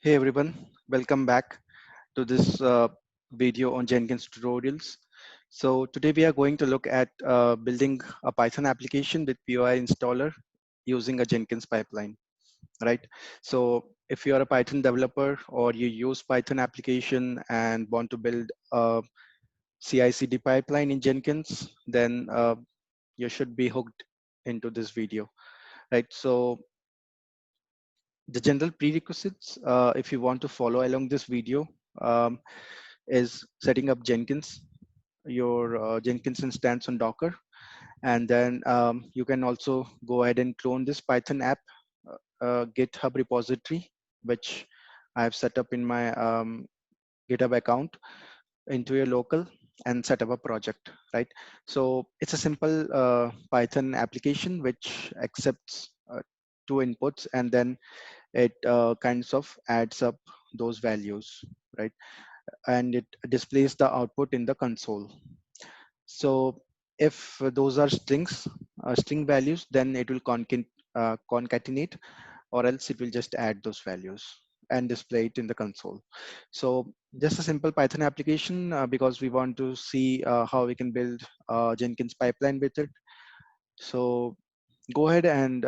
Hey everyone, welcome back to this video on Jenkins tutorials. So today we are going to look at building a Python application with PyInstaller using a Jenkins pipeline, right? So if you are a Python developer or you use Python application and want to build a CI/CD pipeline in Jenkins, then you should be hooked into this video, right? So the general prerequisites, if you want to follow along this video, um, is setting up Jenkins, your Jenkins instance on Docker. And then you can also go ahead and clone this Python app GitHub repository, which I have set up in my GitHub account into your local and set up a project, right? So it's a simple Python application which accepts two inputs and then it kinds of adds up those values, right? And it displays the output in the console. So if those are strings, string values, then it will concatenate, or else it will just add those values and display it in the console. So just a simple Python application because we want to see how we can build Jenkins pipeline with it. So go ahead and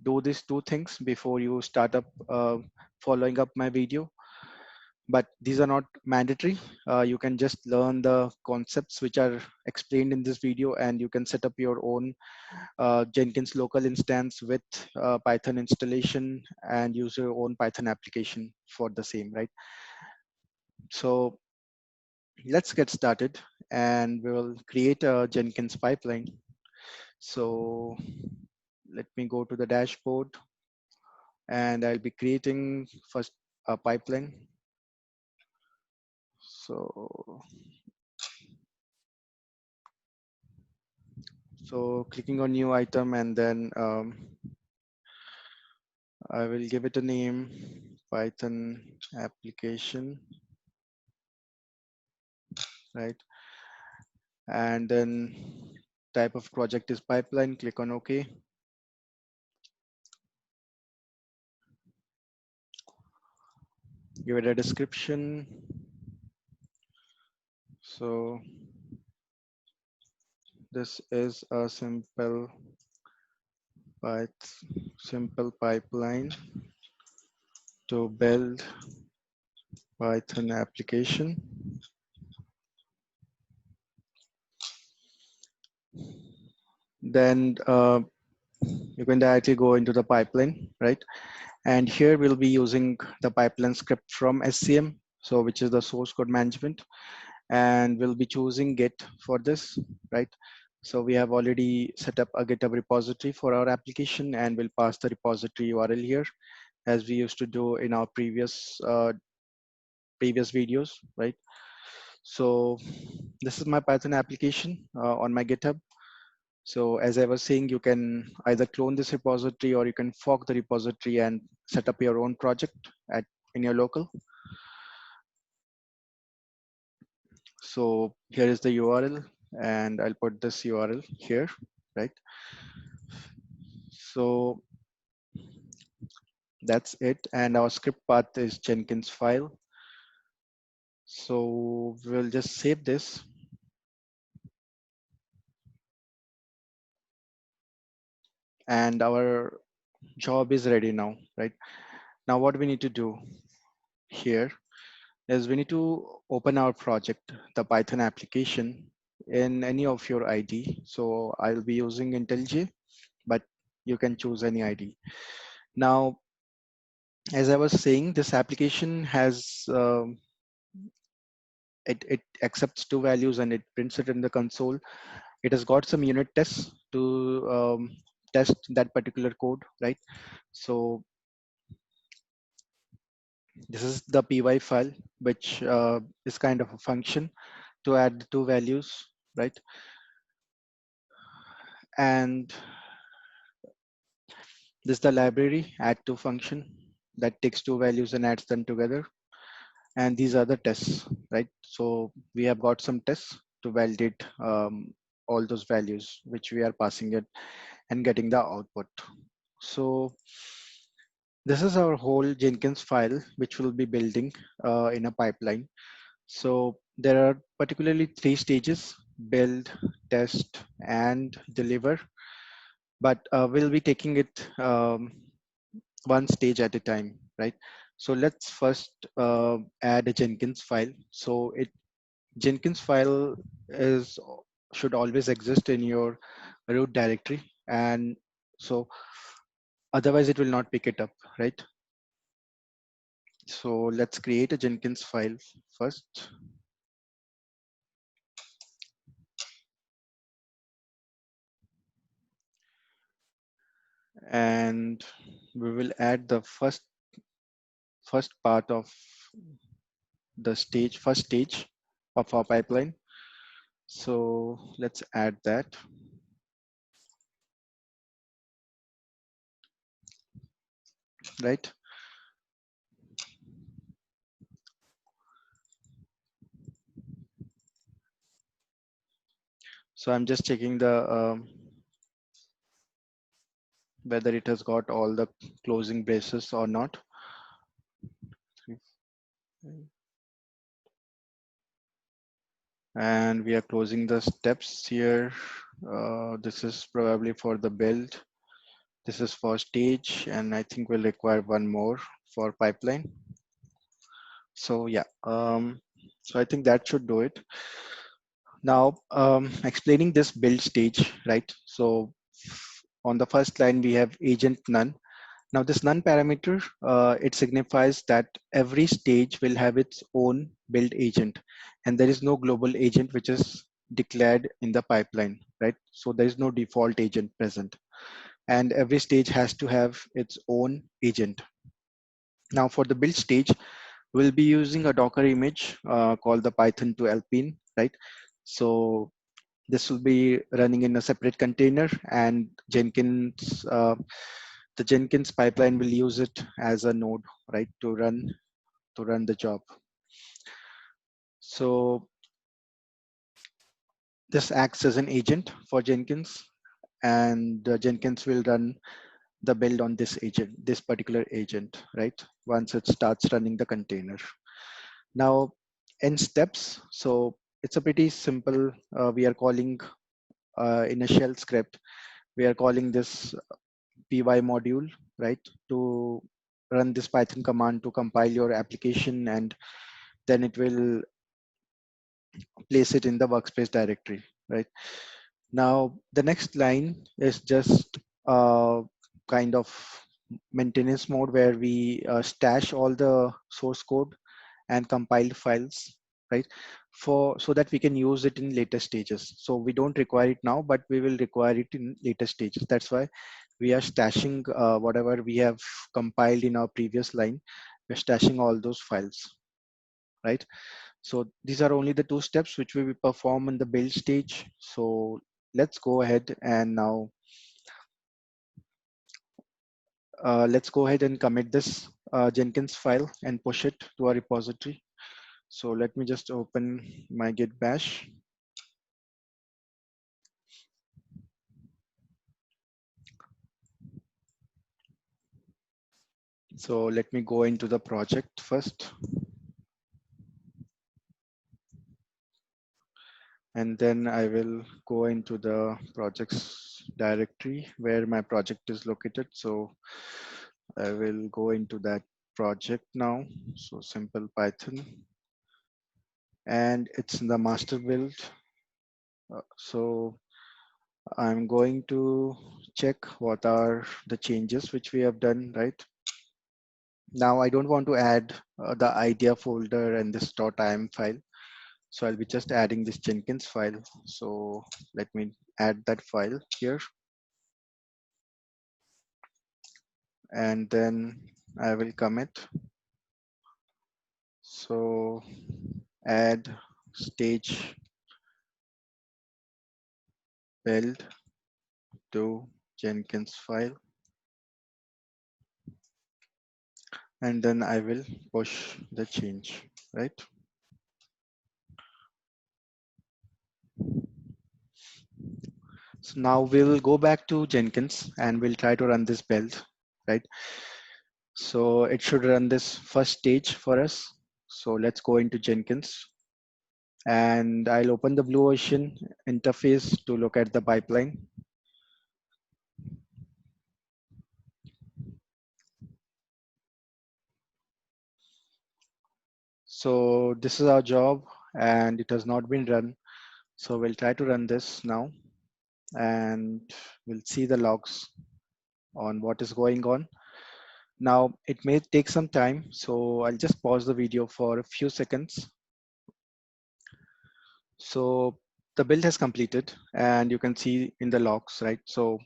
do these two things before you start up following up my video, but these are not mandatory. You can just learn the concepts which are explained in this video, and you can set up your own Jenkins local instance with Python installation and use your own Python application for the same, right? So let's get started, and we will create a Jenkins pipeline. So let me go to the dashboard, and I'll be creating first a pipeline. So clicking on new item, and then I will give it a name, Python application, right? And then type of project is pipeline, click on OK. Give it a description. So this is a simple pipeline to build Python application. Then you can directly go into the pipeline, right? And here we'll be using the pipeline script from SCM, so which is the source code management, and we'll be choosing Git for this, right? So we have already set up a GitHub repository for our application, and we'll pass the repository URL here, as we used to do in our previous videos, right? So this is my Python application on my GitHub. So as I was saying, you can either clone this repository or you can fork the repository and set up your own project in your local. So here is the URL, and I'll put this URL here, right? So that's it. And our script path is Jenkinsfile. So we'll just save this. And our job is ready now, right? Now what we need to do here is we need to open our project, the Python application, in any of your ID. So I'll be using IntelliJ, but you can choose any ID. Now, as I was saying, this application has, it accepts two values and it prints it in the console. It has got some unit tests to test that particular code, right? So this is the py file, which is kind of a function to add the two values, right? And this is the library add to function that takes two values and adds them together. And these are the tests, right? So we have got some tests to validate all those values which we are passing it and getting the output. So This is our whole Jenkins file, which we'll be building in a pipeline. So there are particularly three stages: build, test, and deliver. But we'll be taking it one stage at a time, right? So let's first add a Jenkins file. So Jenkins file is should always exist in your root directory, and so otherwise it will not pick it up, right? So let's create a Jenkins file first, and we will add the first part of the first stage of our pipeline. So let's add that, right? So I'm just checking the whether it has got all the closing braces or not. And we are closing the steps here. This is probably for the build. This is for stage, and I think we'll require one more for pipeline. So yeah, so I think that should do it. Now, explaining this build stage, right? So on the first line, we have agent none. Now this none parameter, it signifies that every stage will have its own build agent, and there is no global agent which is declared in the pipeline, right? So there is no default agent present, and every stage has to have its own agent. Now for the build stage, we'll be using a Docker image called the Python to Alpine, right? So this will be running in a separate container, and the Jenkins pipeline will use it as a node, right, to run the job. So this acts as an agent for Jenkins, and Jenkins will run the build on this particular agent, right? Once it starts running the container. Now, in steps, so it's a pretty simple. We are calling in a shell script. We are calling this py module, right, to run this Python command to compile your application, and then it will place it in the workspace directory, right? Now, the next line is just kind of maintenance mode where we stash all the source code and compiled files, right? So that we can use it in later stages. So we don't require it now, but we will require it in later stages. That's why we are stashing whatever we have compiled in our previous line. We're stashing all those files, right? So these are only the two steps which we will perform in the build stage. So let's go ahead and now let's go ahead and commit this Jenkins file and push it to our repository. So let me just open my Git bash. So let me go into the project first. And then I will go into the projects directory where my project is located. So I will go into that project now. So simple Python, and it's in the master build. So I'm going to check what are the changes which we have done, right? Now I don't want to add the idea folder and this .im file. So I'll be just adding this Jenkins file. So let me add that file here. And then I will commit. So add stage build to Jenkins file. And then I will push the change, right? So now we'll go back to Jenkins and we'll try to run this build, right? So it should run this first stage for us. So let's go into Jenkins and I'll open the Blue Ocean interface to look at the pipeline. So this is our job and it has not been run. So we'll try to run this now and we'll see the logs on what is going on. Now it may take some time, so I'll just pause the video for a few seconds. So the build has completed and you can see in the logs, right? So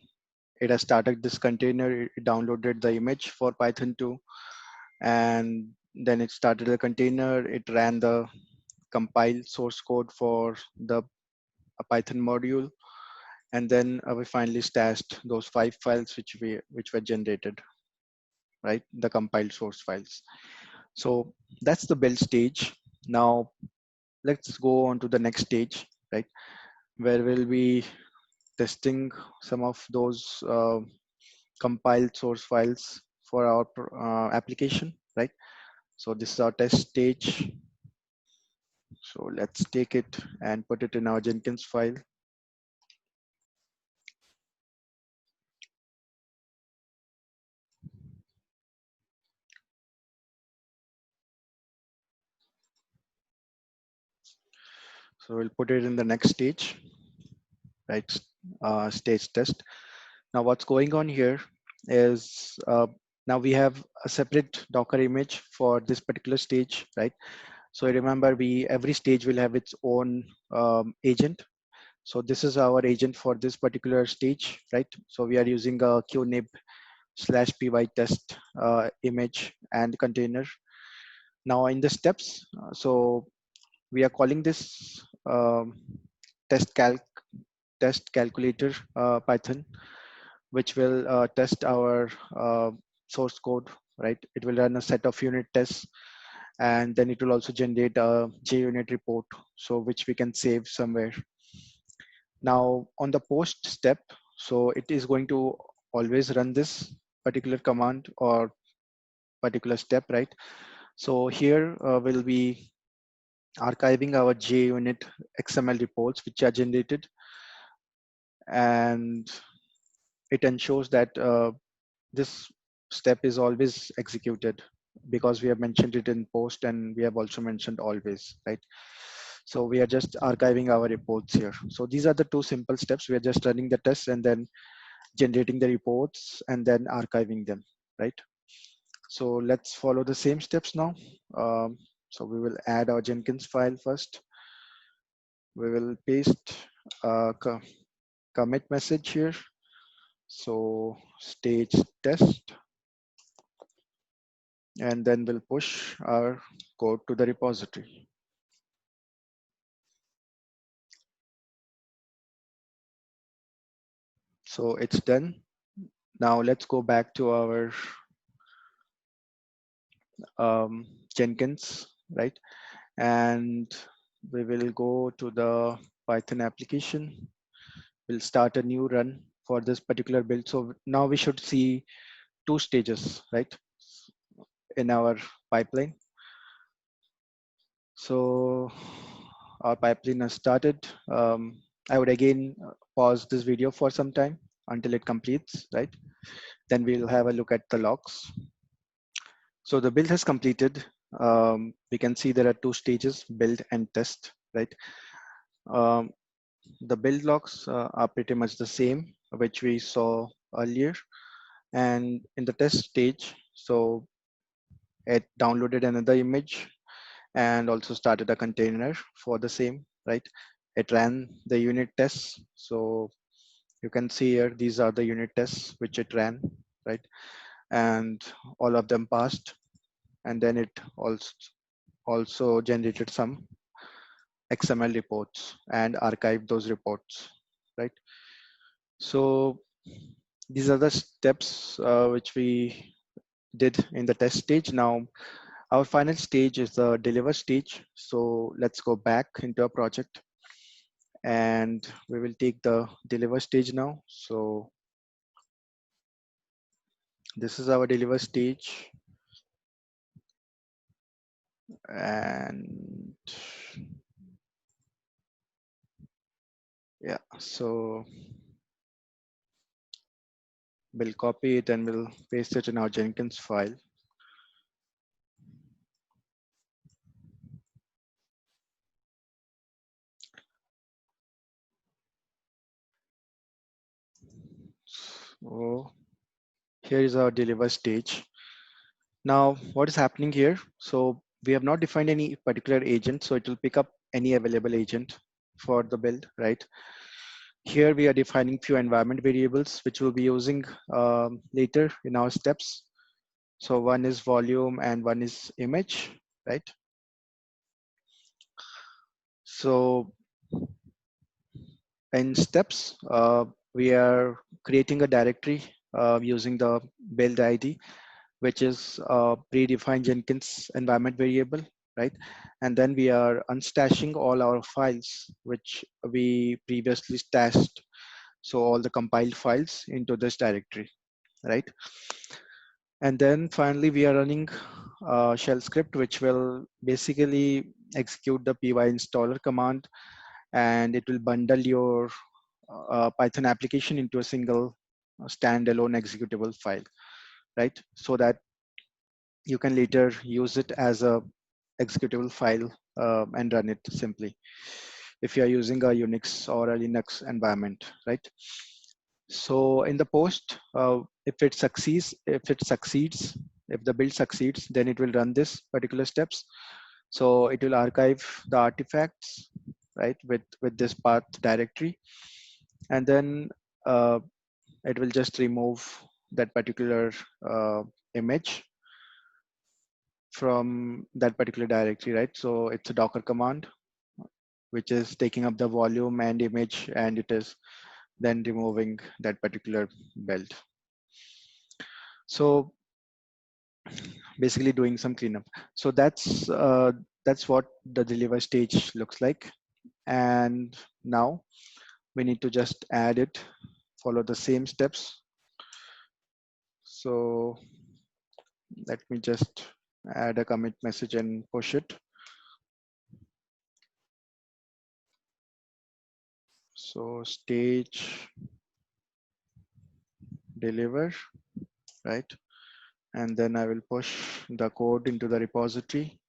it has started this container, it downloaded the image for Python 2 and then it started the container, it ran the compile source code for the Python module, and then we finally stashed those 5 files which were generated, right? The compiled source files. So that's the build stage. Now let's go on to the next stage, right? Where we'll be testing some of those compiled source files for our application, right? So this is our test stage. So let's take it and put it in our Jenkins file. So we'll put it in the next stage, right? Stage test. Now what's going on here is now we have a separate Docker image for this particular stage, right? So remember, every stage will have its own agent. So this is our agent for this particular stage, right? So we are using a qnib/py test image and container. Now in the steps, so we are calling this test calculator Python, which will test our source code, right? It will run a set of unit tests and then it will also generate a JUnit report, so which we can save somewhere. Now on the post step, so it is going to always run this particular command or particular step, right? So here we'll be archiving our JUnit XML reports which are generated, and it ensures that this step is always executed because we have mentioned it in post and we have also mentioned always, right? So we are just archiving our reports here. So these are the two simple steps. We are just running the tests and then generating the reports and then archiving them, right? So let's follow the same steps now. So we will add our Jenkins file first. We will paste a commit message here. So stage test, and then we'll push our code to the repository. So it's done. Now let's go back to our Jenkins, right? And we will go to the Python application. We'll start a new run for this particular build. So now we should see two stages, right, in our pipeline. So our pipeline has started. I would again pause this video for some time until it completes, right? Then we'll have a look at the logs. So the build has completed. We can see there are two stages, build and test, right? Um, the build logs are pretty much the same, which we saw earlier. And in the test stage, so it downloaded another image and also started a container for the same, right? It ran the unit tests. So you can see here, these are the unit tests which it ran, right? And all of them passed. And then it also generated some XML reports and archived those reports, right? So these are the steps which we did in the test stage. Now, our final stage is the deliver stage. So let's go back into our project and we will take the deliver stage now. So this is our deliver stage. And yeah, so we'll copy it and we'll paste it in our Jenkins file. So here is our deliver stage. Now, what is happening here? So we have not defined any particular agent, so it will pick up any available agent for the build, right? Here we are defining few environment variables, which we'll be using later in our steps. So one is volume and one is image, right? So in steps, we are creating a directory using the build ID, which is a predefined Jenkins environment variable, right? And then we are unstashing all our files, which we previously stashed. So all the compiled files into this directory, right? And then finally, we are running a shell script, which will basically execute the PyInstaller command, and it will bundle your Python application into a single standalone executable file, right? So that you can later use it as a executable file and run it simply if you are using a Unix or a Linux environment, right? So in the post, if the build succeeds, then it will run this particular steps. So it will archive the artifacts, right, with this path directory, and then uh, it will just remove that particular image from that particular directory, right? So it's a Docker command, which is taking up the volume and image, and it is then removing that particular build. So basically doing some cleanup. So that's what the deliver stage looks like. And now we need to just add it, follow the same steps. So let me just add a commit message and push it. So stage deliver, right? And then I will push the code into the repository.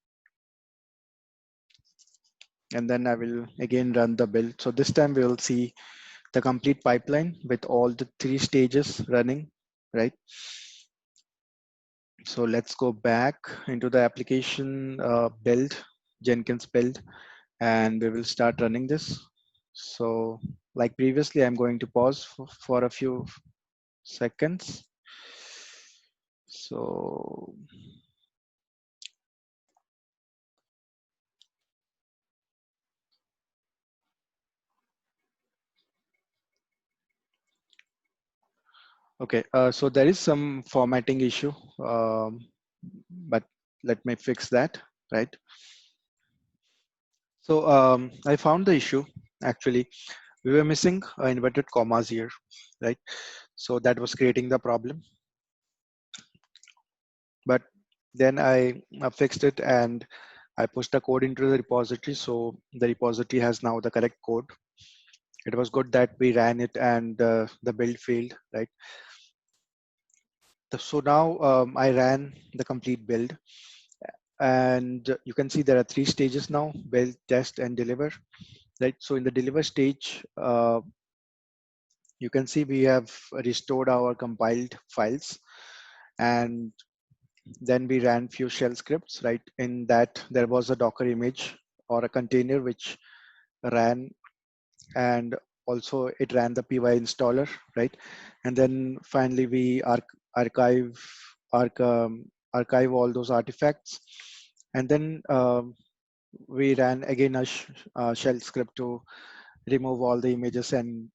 And then I will again run the build. So this time we will see the complete pipeline with all the 3 stages running, right? So let's go back into the application build, Jenkins build, and we will start running this. So like previously, I'm going to pause for a few seconds. So okay, so there is some formatting issue, but let me fix that, right? So I found the issue actually. We were missing inverted commas here, right? So that was creating the problem. But then I fixed it and I pushed the code into the repository. So the repository has now the correct code. It was good that we ran it and the build failed, right? So now I ran the complete build, and you can see there are 3 stages now: build, test, and deliver, right? So in the deliver stage, you can see we have restored our compiled files, and then we ran few shell scripts, right? In that there was a Docker image or a container which ran, and also it ran the PyInstaller, right? And then finally we archive arch, archive all those artifacts, and then we ran again a shell script to remove all the images and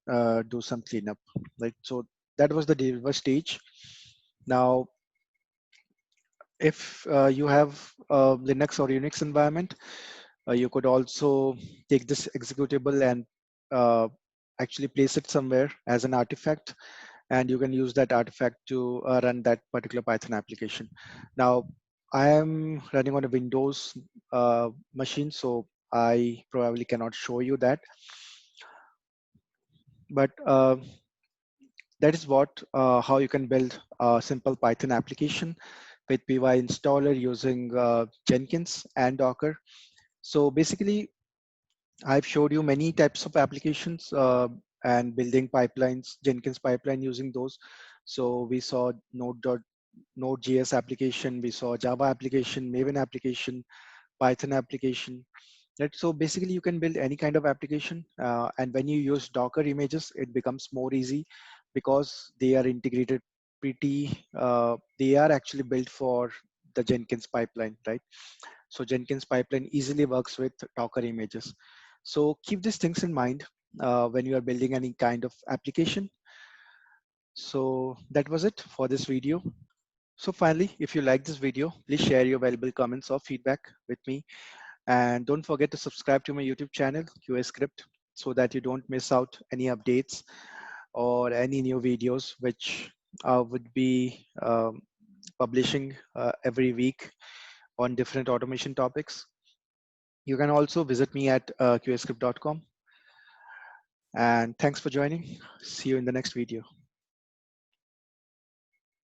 do some cleanup, right? So that was the deliver stage. Now, if you have a Linux or Unix environment, you could also take this executable and uh, actually place it somewhere as an artifact, and you can use that artifact to run that particular Python application. Now, I am running on a Windows machine, so I probably cannot show you that. But that is how you can build a simple Python application with PyInstaller using Jenkins and Docker. So basically, I've showed you many types of applications and building pipelines, Jenkins pipeline using those. So we saw Node.js application, we saw Java application, Maven application, Python application. Right? So basically, you can build any kind of application, and when you use Docker images, it becomes more easy because they are integrated they are actually built for the Jenkins pipeline, right? So Jenkins pipeline easily works with Docker images. So keep these things in mind when you are building any kind of application. So that was it for this video. So finally, if you like this video, please share your valuable comments or feedback with me. And don't forget to subscribe to my YouTube channel, QA Script, so that you don't miss out any updates or any new videos, which would be publishing every week on different automation topics. You can also visit me at qascript.com. And thanks for joining. See you in the next video.